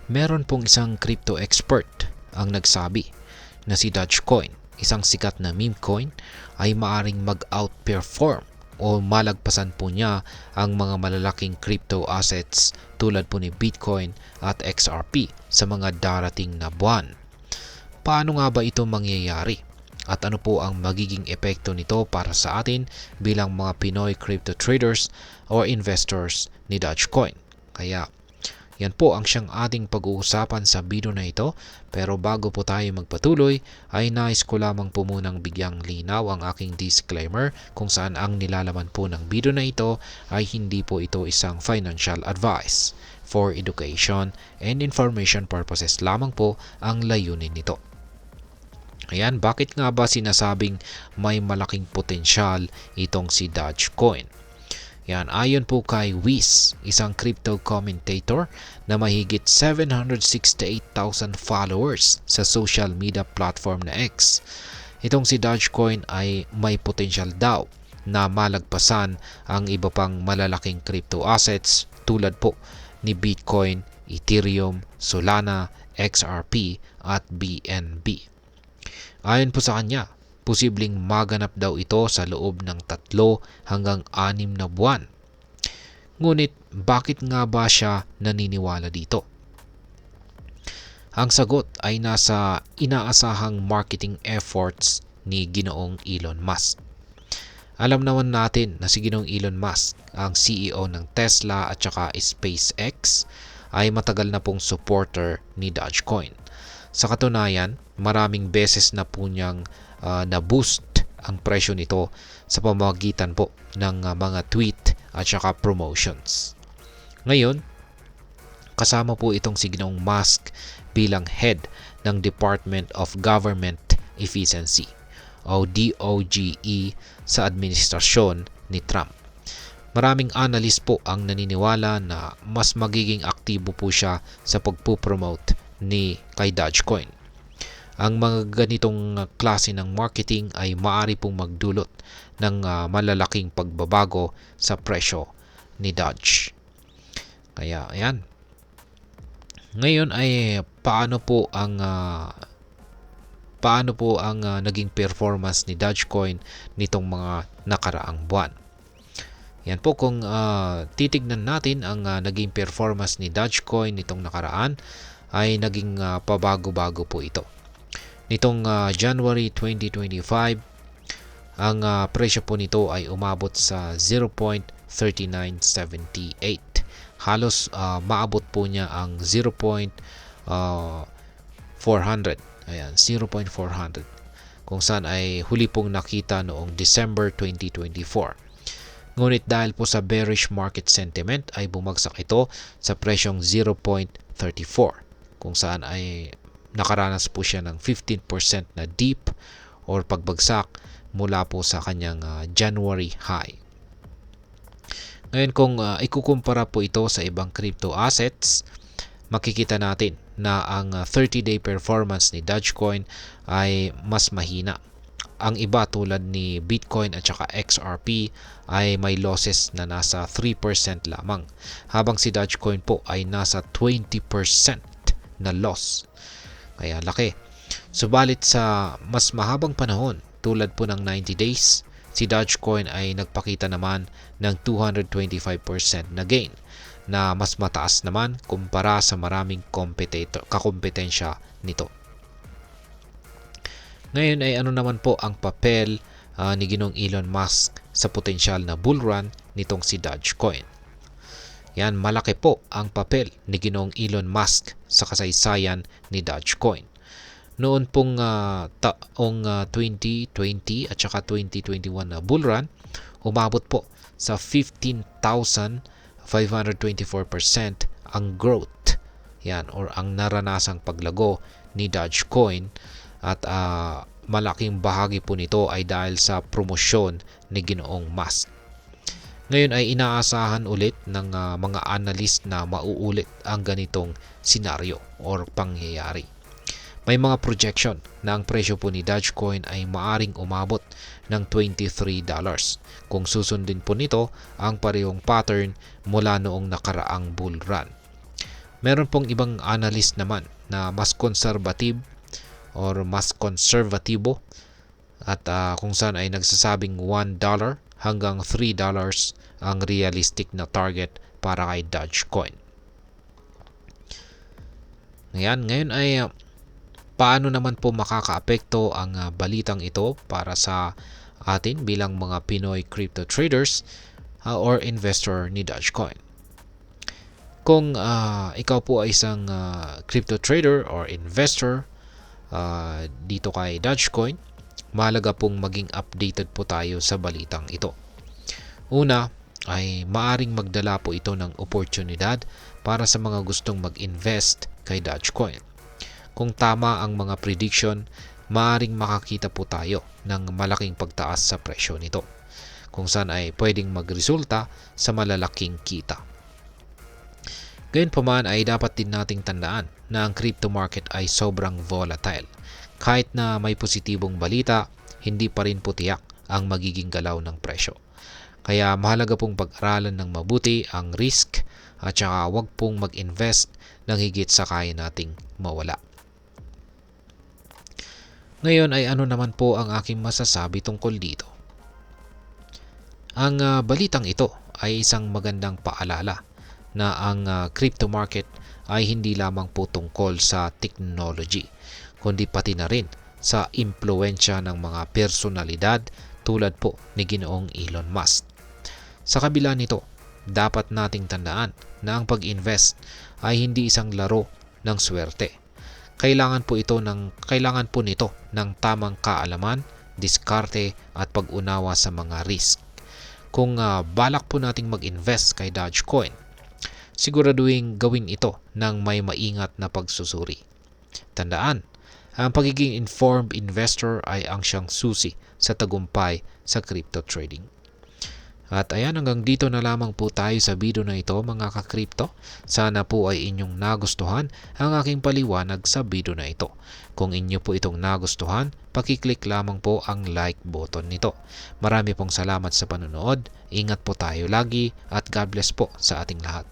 Meron pong isang crypto expert ang nagsabi na si Dogecoin, isang sikat na meme coin, ay maaring mag-outperform o malagpasan po niya ang mga malalaking crypto assets tulad po ni Bitcoin at XRP sa mga darating na buwan. Paano nga ba ito mangyayari? At ano po ang magiging epekto nito para sa atin bilang mga Pinoy crypto traders or investors ni Dogecoin? Kaya yan po ang siyang ating pag-uusapan sa video na ito. Pero bago po tayo magpatuloy ay nais ko lamang po munang bigyang linaw ang aking disclaimer kung saan ang nilalaman po ng video na ito ay hindi po ito isang financial advice. For education and information purposes lamang po ang layunin nito. Ayan, bakit nga ba sinasabing may malaking potensyal itong si Dogecoin? Yan, ayon po kay Wiz, isang crypto commentator na mahigit 768,000 followers sa social media platform na X. Itong si Dogecoin ay may potensyal daw na malagpasan ang iba pang malalaking crypto assets tulad po ni Bitcoin, Ethereum, Solana, XRP at BNB. Ayon po sa kanya, posibleng maganap daw ito sa loob ng 3 hanggang 6 na buwan. Ngunit bakit nga ba siya naniniwala dito? Ang sagot ay nasa inaasahang marketing efforts ni Ginoong Elon Musk. Alam naman natin na si Ginoong Elon Musk, ang CEO ng Tesla at saka SpaceX, ay matagal na pong supporter ni Dogecoin. Sa katunayan, maraming beses na po niyang na-boost ang presyo nito sa pamamagitan po ng mga tweet at saka promotions. Ngayon, kasama po itong si Ginoong Musk bilang head ng Department of Government Efficiency o DOGE sa administrasyon ni Trump. Maraming analyst po ang naniniwala na mas magiging aktibo po siya sa pagpupromote ni kay Dogecoin. Ang mga ganitong klase ng marketing ay maaari pong magdulot ng malalaking pagbabago sa presyo ni Doge. Kaya ayan. Ngayon ay paano po ang naging performance ni Dogecoin nitong mga nakaraang buwan? Yan po, kung titignan natin ang naging performance ni Dogecoin nitong nakaraan ay naging pabago-bago po ito. Nitong January 2025, ang presyo po nito ay umabot sa 0.3978. Halos maabot po niya ang 0.400. Ayan, 0.400. Kung saan ay huli pong nakita noong December 2024. Ngunit dahil po sa bearish market sentiment ay bumagsak ito sa presyong 0.34. Kung saan ay nakaranas po siya ng 15% na dip or pagbagsak mula po sa kanyang January high. Ngayon, kung ikukumpara po ito sa ibang crypto assets, makikita natin na ang 30-day performance ni Dogecoin ay mas mahina. Ang iba tulad ni Bitcoin at saka XRP ay may losses na nasa 3% lamang, habang si Dogecoin po ay nasa 20% na loss. Kaya laki. Subalit sa mas mahabang panahon tulad po ng 90 days, si Dogecoin ay nagpakita naman ng 225% na gain, na mas mataas naman kumpara sa maraming kakompetensya nito. Ngayon ay ano naman po ang papel ni Ginoong Elon Musk sa potensyal na bull run nitong si Dogecoin? Yan, malaki po ang papel ni Ginoong Elon Musk sa kasaysayan ni Dogecoin. Noon pong taong 2020 at saka 2021 na bull run, umabot po sa 15,524% ang growth. Yan, or ang naranasang paglago ni Dogecoin, at malaking bahagi po nito ay dahil sa promosyon ni Ginoong Musk. Ngayon ay inaasahan ulit ng mga analyst na mauulit ang ganitong senaryo or pangyayari. May mga projection na ang presyo po ni Dogecoin ay maaring umabot ng $23 kung susundin po nito ang parehong pattern mula noong nakaraang bull run. Meron pong ibang analyst naman na mas conservative or mas konserbatibo at kung saan ay nagsasabing $1 hanggang $3 ang realistic na target para kay Dogecoin. Ngayon ay paano naman po makakaapekto ang balitang ito para sa atin bilang mga Pinoy crypto traders or investor ni Dogecoin? Kung ikaw po ay isang crypto trader or investor dito kay Dogecoin, mahalaga pong maging updated po tayo sa balitang ito. Una ay maaring magdala po ito ng oportunidad para sa mga gustong mag-invest kay Dogecoin. Kung tama ang mga prediction, maaring makakita po tayo ng malaking pagtaas sa presyo nito, kung saan ay pwedeng magresulta sa malalaking kita. Gayunpaman ay dapat din nating tandaan na ang crypto market ay sobrang volatile. Kahit na may positibong balita, hindi pa rin po tiyak ang magiging galaw ng presyo. Kaya mahalaga pong pag-aralan ng mabuti ang risk at saka huwag pong mag-invest ng higit sa kaya nating mawala. Ngayon ay ano naman po ang aking masasabi tungkol dito? Ang balitang ito ay isang magandang paalala na ang crypto market ay hindi lamang po tungkol sa technology, kundi pati na rin sa impluwensya ng mga personalidad tulad po ni Ginoong Elon Musk. Sa kabila nito, dapat nating tandaan na ang pag-invest ay hindi isang laro ng swerte. Kailangan po nito ng tamang kaalaman, diskarte at pag-unawa sa mga risk. Kung balak po nating mag-invest kay Dogecoin, siguraduhin gawin ito ng may maingat na pagsusuri. Tandaan, ang pagiging informed investor ay ang siyang susi sa tagumpay sa crypto trading. At ayan, hanggang dito na lamang po tayo sa video na ito mga ka-crypto. Sana po ay inyong nagustuhan ang aking paliwanag sa video na ito. Kung inyo po itong nagustuhan, pakiclick lamang po ang like button nito. Marami pong salamat sa panonood. Ingat po tayo lagi at God bless po sa ating lahat.